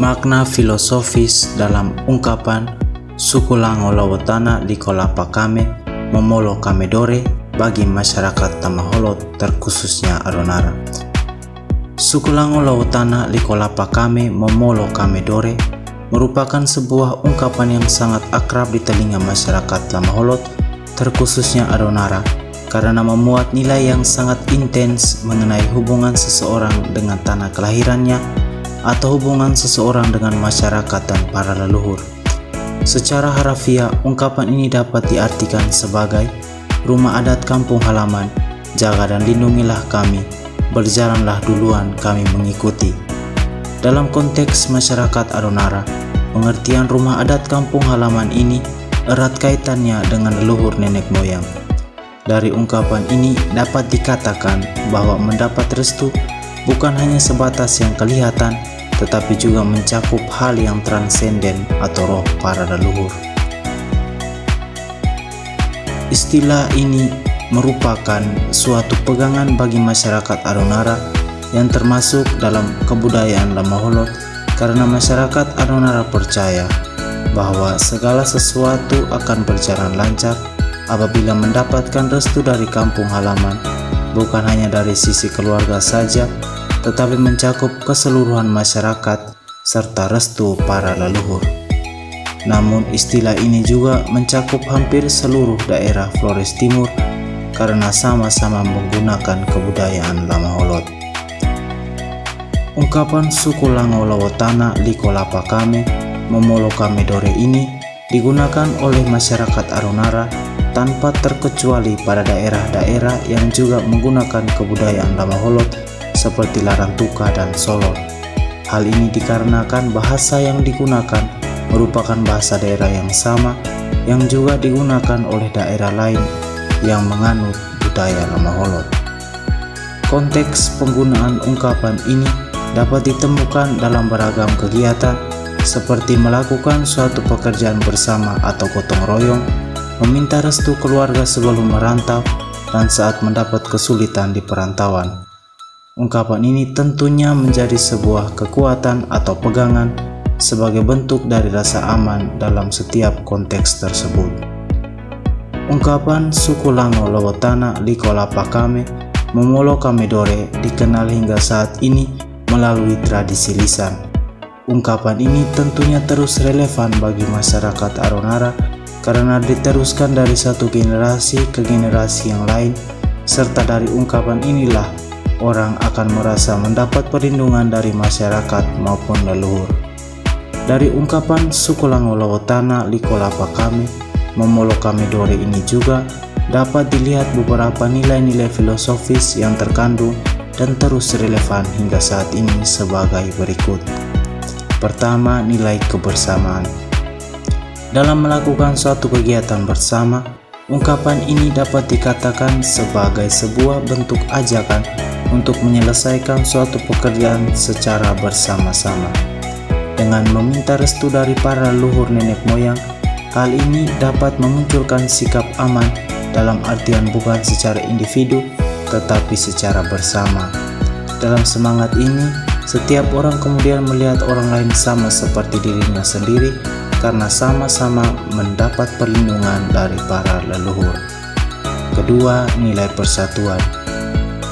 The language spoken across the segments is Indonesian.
Makna filosofis dalam ungkapan suku Lango Lowotana liko lapakame momolo kamedore bagi masyarakat Tamaholot terkhususnya Adonara. Suku Lango Lowotana liko lapakame momolo kamedore merupakan sebuah ungkapan yang sangat akrab di telinga masyarakat Tamaholot terkhususnya Adonara karena memuat nilai yang sangat intens mengenai hubungan seseorang dengan tanah kelahirannya atau hubungan seseorang dengan masyarakat dan para leluhur. Secara harafiah, ungkapan ini dapat diartikan sebagai rumah adat kampung halaman, jaga dan lindungilah kami, berjalanlah duluan kami mengikuti. Dalam konteks masyarakat Adonara, pengertian rumah adat kampung halaman ini erat kaitannya dengan leluhur nenek moyang. Dari ungkapan ini dapat dikatakan bahwa mendapat restu bukan hanya sebatas yang kelihatan, tetapi juga mencakup hal yang transenden atau roh para leluhur. Istilah ini merupakan suatu pegangan bagi masyarakat Adonara yang termasuk dalam kebudayaan Lamaholot karena masyarakat Adonara percaya bahwa segala sesuatu akan berjalan lancar apabila mendapatkan restu dari kampung halaman, bukan hanya dari sisi keluarga saja, tetapi mencakup keseluruhan masyarakat serta restu para leluhur. Namun istilah ini juga mencakup hampir seluruh daerah Flores Timur karena sama-sama menggunakan kebudayaan Lamaholot. Ungkapan suku Lango Lowotana liko lapakame momolo kamedore ini digunakan oleh masyarakat Adonara tanpa terkecuali pada daerah-daerah yang juga menggunakan kebudayaan Lamaholot seperti Larantuka dan Solor. Hal ini dikarenakan bahasa yang digunakan merupakan bahasa daerah yang sama yang juga digunakan oleh daerah lain yang menganut budaya Lamaholot. Konteks penggunaan ungkapan ini dapat ditemukan dalam beragam kegiatan seperti melakukan suatu pekerjaan bersama atau gotong royong, meminta restu keluarga sebelum merantau, dan saat mendapat kesulitan di perantauan. Ungkapan ini tentunya menjadi sebuah kekuatan atau pegangan sebagai bentuk dari rasa aman dalam setiap konteks tersebut. Ungkapan suku Lango Lowotana liko lapakame momolo kamedore dikenal hingga saat ini melalui tradisi lisan. Ungkapan ini tentunya terus relevan bagi masyarakat Adonara karena diteruskan dari satu generasi ke generasi yang lain, serta dari ungkapan inilah orang akan merasa mendapat perlindungan dari masyarakat maupun leluhur. Dari ungkapan suku Lango Lowotana liko lapakame momolo kamedore ini juga dapat dilihat beberapa nilai-nilai filosofis yang terkandung dan terus relevan hingga saat ini sebagai berikut. Pertama, nilai kebersamaan. Dalam melakukan suatu kegiatan bersama, ungkapan ini dapat dikatakan sebagai sebuah bentuk ajakan untuk menyelesaikan suatu pekerjaan secara bersama-sama. Dengan meminta restu dari para leluhur nenek moyang, hal ini dapat memunculkan sikap aman dalam artian bukan secara individu, tetapi secara bersama. Dalam semangat ini, setiap orang kemudian melihat orang lain sama seperti dirinya sendiri karena sama-sama mendapat perlindungan dari para leluhur. Kedua, nilai persatuan.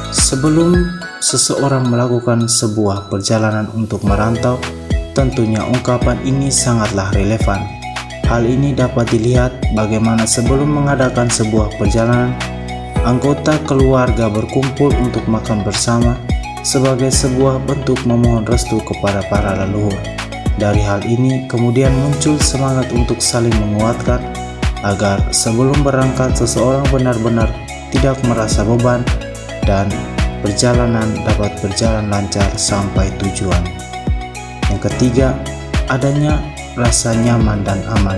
Sebelum seseorang melakukan sebuah perjalanan untuk merantau, tentunya ungkapan ini sangatlah relevan. Hal ini dapat dilihat bagaimana sebelum mengadakan sebuah perjalanan, anggota keluarga berkumpul untuk makan bersama sebagai sebuah bentuk memohon restu kepada para leluhur. Dari hal ini kemudian muncul semangat untuk saling menguatkan agar sebelum berangkat seseorang benar-benar tidak merasa beban dan perjalanan dapat berjalan lancar sampai tujuan. Yang ketiga, adanya rasa nyaman dan aman.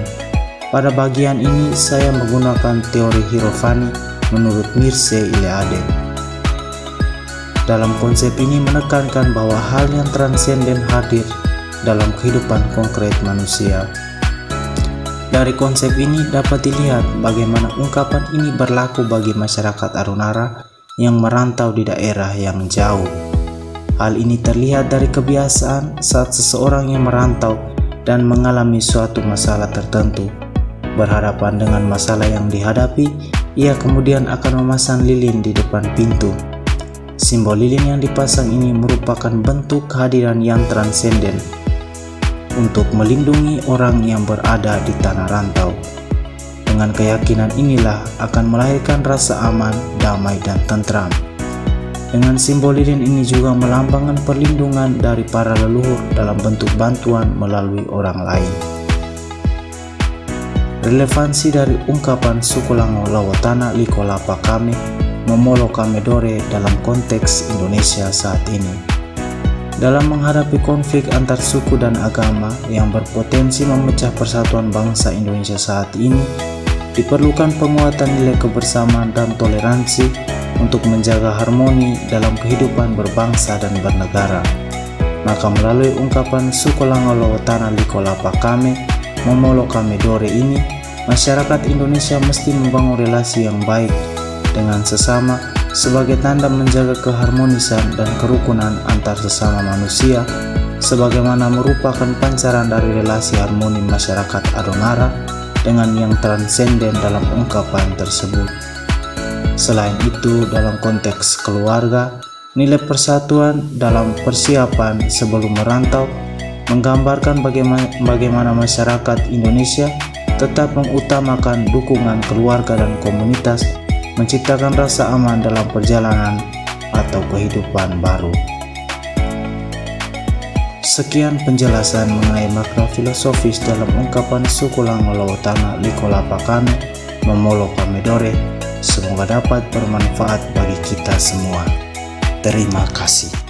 Pada bagian ini saya menggunakan teori Hierophani menurut Mircea Eliade. Dalam konsep ini menekankan bahwa hal yang transenden hadir dalam kehidupan konkret manusia. Dari konsep ini dapat dilihat bagaimana ungkapan ini berlaku bagi masyarakat Adonara yang merantau di daerah yang jauh. Hal ini terlihat dari kebiasaan saat seseorang yang merantau dan mengalami suatu masalah tertentu. Berhadapan dengan masalah yang dihadapi, ia kemudian akan memasang lilin di depan pintu. Simbol lilin yang dipasang ini merupakan bentuk kehadiran yang transenden untuk melindungi orang yang berada di tanah rantau. Dengan keyakinan inilah akan melahirkan rasa aman, damai, dan tentram. Dengan simbol lilin ini juga melambangkan perlindungan dari para leluhur dalam bentuk bantuan melalui orang lain. Relevansi dari ungkapan suku Lango Lawotana Liko Lapa Kame Momolo Kame Dore dalam konteks Indonesia saat ini. Dalam menghadapi konflik antar suku dan agama yang berpotensi memecah persatuan bangsa Indonesia saat ini, diperlukan penguatan nilai kebersamaan dan toleransi untuk menjaga harmoni dalam kehidupan berbangsa dan bernegara. Maka melalui ungkapan suku Lango Lawotana Liko Lapa Kame Momolo Kame Dore ini, masyarakat Indonesia mesti membangun relasi yang baik dengan sesama sebagai tanda menjaga keharmonisan dan kerukunan antar sesama manusia, sebagaimana merupakan pancaran dari relasi harmoni masyarakat Adonara dengan yang transenden dalam ungkapan tersebut. Selain itu, dalam konteks keluarga, nilai persatuan dalam persiapan sebelum merantau menggambarkan bagaimana masyarakat Indonesia tetap mengutamakan dukungan keluarga dan komunitas, menciptakan rasa aman dalam perjalanan atau kehidupan baru. Sekian penjelasan mengenai makna filosofis dalam ungkapan suku Lango Lawotana Liko Lapa Kame Momolo Kame Dore. Semoga dapat bermanfaat bagi kita semua. Terima kasih.